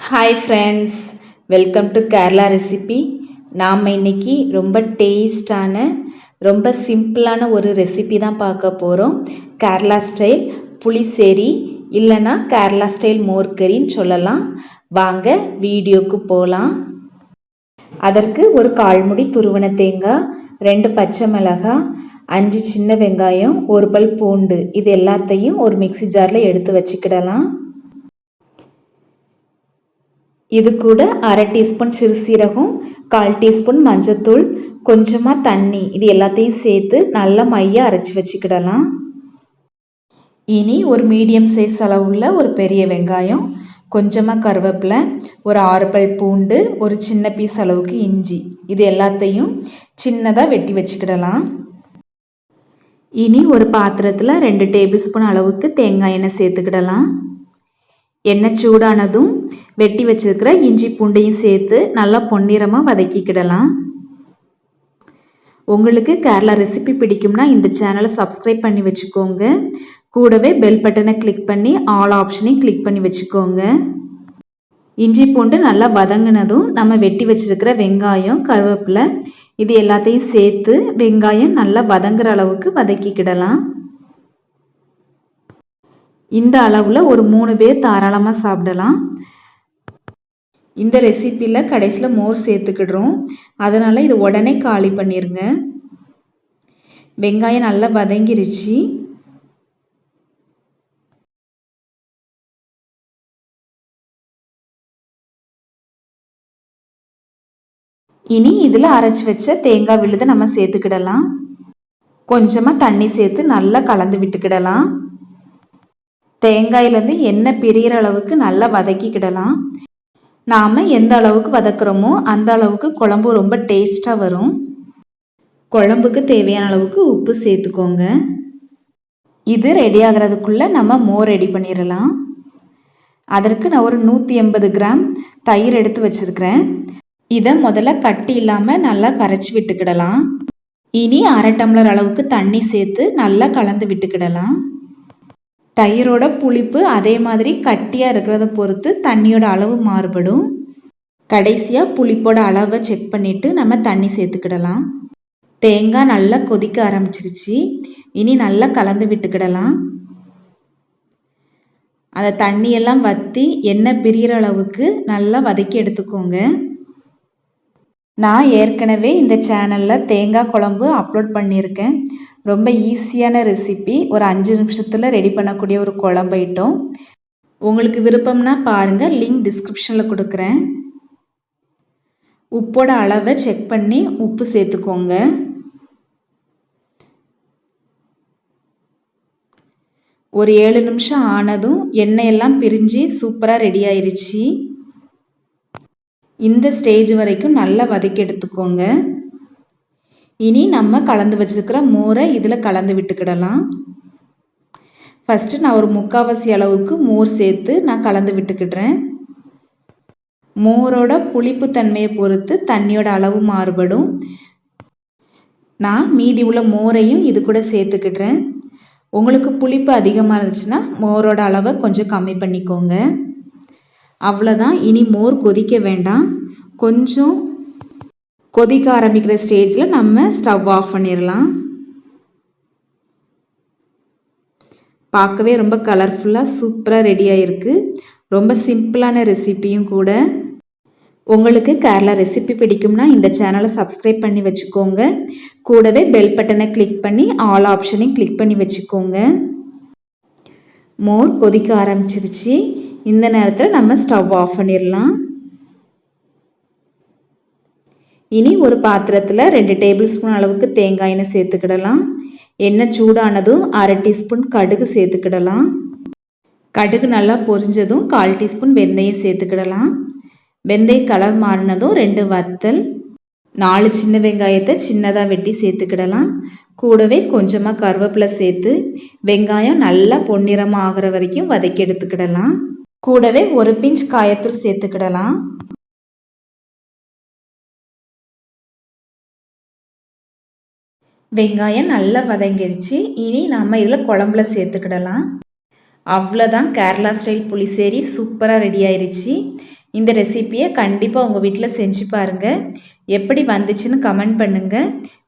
Hi friends, welcome to Kerala recipe. நாம் இன்றைக்கி ரொம்ப டேஸ்டான ரொம்ப சிம்பிளான ஒரு ரெசிபி தான் பார்க்க போகிறோம். கேரளா ஸ்டைல் புளிசேரி இல்லைன்னா கேரளா ஸ்டைல் மோர்கறின்னு சொல்லலாம். வாங்க வீடியோக்கு போகலாம். அதற்கு ஒரு 1/4 முடி துருவன தேங்காய், 2 பச்சை மிளகாய், 5 சின்ன வெங்காயம், 1 பல் பூண்டு, இது எல்லாத்தையும் ஒரு மிக்சி ஜாரில் எடுத்து வச்சுக்கிடலாம். இது கூட 1/2 டீஸ்பூன் சிறுசீரகம், 1/4 டீஸ்பூன் மஞ்சத்தூள், கொஞ்சமாக தண்ணி, இது எல்லாத்தையும் சேர்த்து நல்லா மையாக அரைச்சி வச்சுக்கிடலாம். இனி ஒரு மீடியம் சைஸ் அளவுள்ள ஒரு பெரிய வெங்காயம், கொஞ்சமாக கருவேப்பிலை, ஒரு 6 பல் பூண்டு, ஒரு சின்ன பீஸ் அளவுக்கு இஞ்சி, இது எல்லாத்தையும் சின்னதாக வெட்டி வச்சுக்கிடலாம். இனி ஒரு பாத்திரத்தில் 2 டேபிள் ஸ்பூன் அளவுக்கு தேங்காய் எண்ணெய் சேர்த்துக்கிடலாம். எண்ணெய் சூடானதும் வெட்டி வச்சிருக்கிற இஞ்சி பூண்டையும் சேர்த்து நல்லா பொன்னிறமாக வதக்கிக்கிடலாம். உங்களுக்கு கேரளா ரெசிபி பிடிக்கும்னா இந்த சேனலை சப்ஸ்கிரைப் பண்ணி வச்சுக்கோங்க. கூடவே பெல் பட்டனை கிளிக் பண்ணி ஆல் ஆப்ஷனையும் கிளிக் பண்ணி வச்சுக்கோங்க. இஞ்சி பூண்டு நல்லா வதங்கினதும் நம்ம வெட்டி வச்சிருக்கிற வெங்காயம், கருவேப்பிலை, இது எல்லாத்தையும் சேர்த்து வெங்காயம் நல்லா வதங்குற அளவுக்கு வதக்கிக்கிடலாம். இந்த அளவில் ஒரு 3 பேர் தாராளமாக சாப்பிடலாம். இந்த ரெசிப்பியில் கடைசியில் மோர் சேர்த்துக்கிடுறோம், அதனால் இது உடனே காலி பண்ணிடுங்க. வெங்காயம் நல்லா வதங்கிருச்சு. இனி இதில் அரைச்சி வச்ச தேங்காய் விழுதை நம்ம சேர்த்துக்கிடலாம். கொஞ்சமாக தண்ணி சேர்த்து நல்லா கலந்து விட்டுக்கிடலாம். தேங்காயிலேருந்து எண்ணெய் பிரிகிற அளவுக்கு நல்லா வதக்கிக்கிடலாம். நாம் எந்த அளவுக்கு வதக்குறோமோ அந்த அளவுக்கு குழம்பு ரொம்ப டேஸ்ட்டாக வரும். குழம்புக்கு தேவையான அளவுக்கு உப்பு சேர்த்துக்கோங்க. இது ரெடி ஆகிறதுக்குள்ளே நம்ம மோர் ரெடி பண்ணிடலாம். அதற்கு நான் ஒரு 180 கிராம் தயிர் எடுத்து வச்சுருக்கிறேன். இதை முதல்ல கட்டி இல்லாமல் நல்லா கரைச்சி விட்டுக்கிடலாம். இனி 1/2 டம்ளர் அளவுக்கு தண்ணி சேர்த்து நல்லா கலந்து விட்டுக்கிடலாம். தயிரோட புளிப்பு அதே மாதிரி கட்டியாக இருக்கிறத பொறுத்து தண்ணியோட அளவு மாறுபடும். கடைசியாக புளிப்போட அளவை செக் பண்ணிவிட்டு நம்ம தண்ணி சேர்த்துக்கிடலாம். தேங்காய் நல்லா கொதிக்க ஆரம்பிச்சிருச்சு. இனி நல்லா கலந்து விட்டுக்கிடலாம். அந்த தண்ணியெல்லாம் வற்றி எண்ணெய் பிரிகிற அளவுக்கு நல்லா வதக்கி எடுத்துக்கோங்க. நான் ஏற்கனவே இந்த சேனலில் தேங்காய் குழம்பு அப்லோட் பண்ணியிருக்கேன். ரொம்ப ஈஸியான ரெசிபி, ஒரு 5 நிமிஷத்தில் ரெடி பண்ணக்கூடிய ஒரு குழம்பு ஐட்டம். உங்களுக்கு விருப்பம்னா பாருங்கள், லிங்க் டிஸ்கிரிப்ஷனில் கொடுக்குறேன். உப்போட அளவை செக் பண்ணி உப்பு சேர்த்துக்கோங்க. ஒரு 7 நிமிஷம் ஆனதும் எண்ணெயெல்லாம் பிரிஞ்சு சூப்பராக ரெடி ஆயிருச்சு. இந்த ஸ்டேஜ் வரைக்கும் நல்லா வதக்கி எடுத்துக்கோங்க. இனி நம்ம கலந்து வச்சுருக்கிற மோரை இதில் கலந்து விட்டுக்கிடலாம். ஃபஸ்ட்டு நான் ஒரு 3/4 அளவுக்கு மோர் சேர்த்து நான் கலந்து விட்டுக்கிடுறேன். மோரோட புளிப்பு தன்மையை பொறுத்து தண்ணியோட அளவு மாறுபடும். நான் மீதி உள்ள மோரையும் இது கூட சேர்த்துக்கிடுறேன். உங்களுக்கு புளிப்பு அதிகமாக இருந்துச்சுன்னா மோரோட அளவை கொஞ்சம் கம்மி பண்ணிக்கோங்க. அவ்வளோதான். இனி மோர் கொதிக்க வேண்டாம். கொஞ்சம் கொதிக்க ஆரம்பிக்கிற ஸ்டேஜில் நம்ம ஸ்டவ் ஆஃப் பண்ணிடலாம். பார்க்கவே ரொம்ப கலர்ஃபுல்லாக சூப்பராக ரெடி ஆகிருக்கு. ரொம்ப சிம்பிளான ரெசிப்பியும் கூட. உங்களுக்கு கேரளா ரெசிபி பிடிக்கும்னா இந்த சேனலை சப்ஸ்கிரைப் பண்ணி வச்சுக்கோங்க. கூடவே பெல் பட்டனை கிளிக் பண்ணி ஆல் ஆப்ஷனையும் கிளிக் பண்ணி வச்சுக்கோங்க. மோர் கொதிக்க ஆரம்பிச்சிருச்சு. இந்த நேரத்தில் நம்ம ஸ்டவ் ஆஃப் பண்ணிடலாம். இனி ஒரு பாத்திரத்தில் 2 டேபிள் ஸ்பூன் அளவுக்கு தேங்காய் எண்ணெய் சேர்த்துக்கிடலாம். எண்ணெய் சூடானதும் 1/2 டீஸ்பூன் கடுகு சேர்த்துக்கிடலாம். கடுகு நல்லா பொரிஞ்சதும் 1/4 டீஸ்பூன் வெந்தயம் சேர்த்துக்கிடலாம். வெந்தயம் கலர் மாறினதும் 2 வத்தல், 4 சின்ன வெங்காயத்தை சின்னதாக வெட்டி சேர்த்துக்கிடலாம். கூடவே கொஞ்சமாக கருவேப்பிலை சேர்த்து வெங்காயம் நல்லா பொன்னிறமாக ஆகிற வரைக்கும் வதக்கி எடுத்துக்கிடலாம். கூடவே ஒரு பிஞ்ச் காயத்தூள் சேர்த்துக்கிடலாம். வெங்காயம் நல்லா வதங்கிருச்சு. இனி நம்ம இதில் குழம்புல சேர்த்துக்கிடலாம். அவ்வளோதான், கேரளா ஸ்டைல் புளிசேரி சூப்பராக ரெடி ஆயிடுச்சு. இந்த ரெசிப்பியை கண்டிப்பாக உங்கள் வீட்டில் செஞ்சு பாருங்கள். எப்படி வந்துச்சுன்னு கமெண்ட் பண்ணுங்கள்.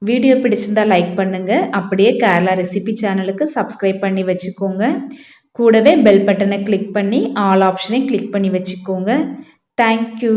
வீடியோ பிடிச்சிருந்தா லைக் பண்ணுங்கள். அப்படியே கேரளா ரெசிபி சேனலுக்கு சப்ஸ்கிரைப் பண்ணி வச்சுக்கோங்க. கூடவே பெல் பட்டனை கிளிக் பண்ணி ஆல் ஆப்ஷனை கிளிக் பண்ணி வச்சுக்கோங்க. தேங்க்யூ.